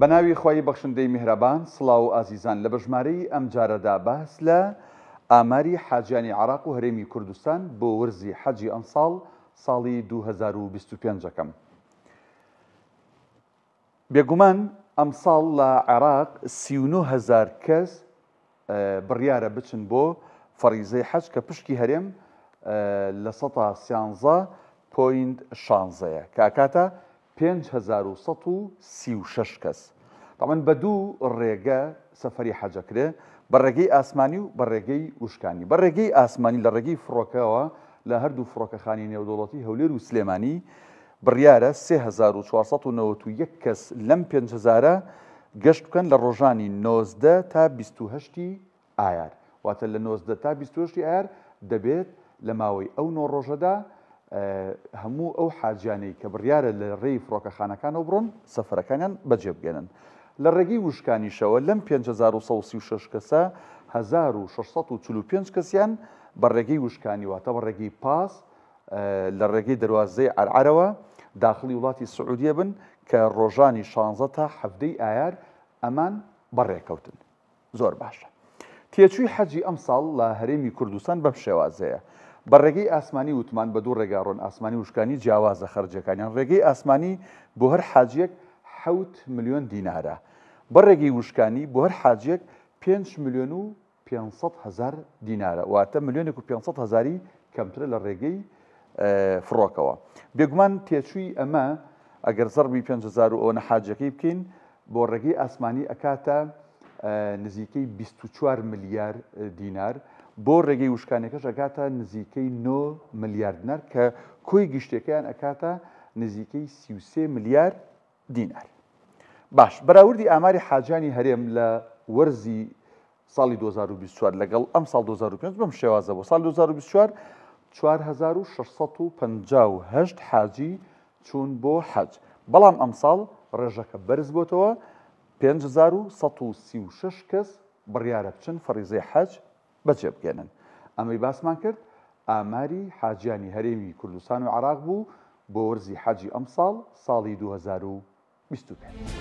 بەناوی خۆی بەخشندەی میهرەبان سڵاو و ئازیزان لە بەژمارەی ئەم جارەدا باس لە ئاماری حاجیانی عێراق و هەرێمی کوردستان بۆ وەرزی حەجی ئەم ساڵی 2025ەکەم. بێگومان ئەم ساڵ لە عێراق 39,000 کەس بڕیارە بچن بۆ فەریزەی حەج کە پشکی هەرێم لە 13.16 کە ئاکاتە 5,136 کەس. طبعاً بە دوو ڕێگە سەفەری حەجەکرێ، بە ڕێگەی ئاسمانی و بە ڕێگەی وشکانی. بە ڕێگەی ئاسمانی لە ڕێگەی فڕۆکەوە لە هەردوو فڕۆکەخانی نێودوڵەتی هەولێر و سلێمانی بڕیارە 3,491 کەس لەم 5,000 گەشت بکەن لە ڕۆژانی 19 تا 28 ئایار. واتە لە 19 تا 28 ئایار دەبێت لە ماوەی ئەو 9 ڕۆژەدا هەموو ئەو حاجیانەی کە بڕیارە لە ڕێی فڕۆکەخانەکانەوە بڕۆن سەفەرەکانیان بەجێبگێنن. لە ڕێگەی وشکانیشەوە لەم 5,136 کەسە 1,645 کەسیان بە ڕێگەی وشکانی واتە بە ڕێگەی پاس لە ڕێگەی دەواازەی عەرعەرەوە داخلی وڵاتی سعودیە بن کە ڕۆژانی 16 تا 17 ئایار ئەمان بەڕێکەوتن. زۆر باشە. تێچووی حەجی ئەم ساڵ لە هەرێمی کوردستان بەم شێوازەیە. بە ڕێگەی ئاسمانی وتمان بە دوو ڕێگاڕۆن ئاسمانی وشکانی جیاوازە خەرجەکانیان. ڕێگەی ئاسمانی بۆ هەر حاجیەک 7 ملیۆن دینارە. بە ڕێگەی وشکانی بۆ هەر حاجیەک 5,500,000 دینارە، واتە 1,500,000 کەمترە لە ڕێگەی فڕۆکەوە. بێگومان تێچووی ئەمە ئەگەر زەربی 5,000 ئەوە حاجەکەی بکەین بۆ ڕێگەی ئاسمانی ئەکاتە نزیکەی 24 ملیار دینار، بۆ ڕێگەی وشکانەکەش ئەکاتە نزیکەی 9 ملیار دینار کە کۆی گشتەکەیان ئەکاتە نزیکەی 33 ملیار دینار. باش، بەراوردی ئاماری حاجانی هەرێم لە وەرزی ساڵی 2024 لەگەڵ ئەم ساڵ 2025 بەم شێوازە بۆ ساڵ 2024 4,658 حاجی چوون بۆ حەج. بەڵام ئەم ساڵ ڕێژەکە بەرز بۆتەوە 5,136 کەس بڕیارە بچن فەریزەی حەج بەجێبگێنن. ئەمەی باسمان کرد ئاماری حاجیانی هەرێمی کوردستان و عێراق بوو بۆ وەرزی حەجی ئەم ساڵی 2025.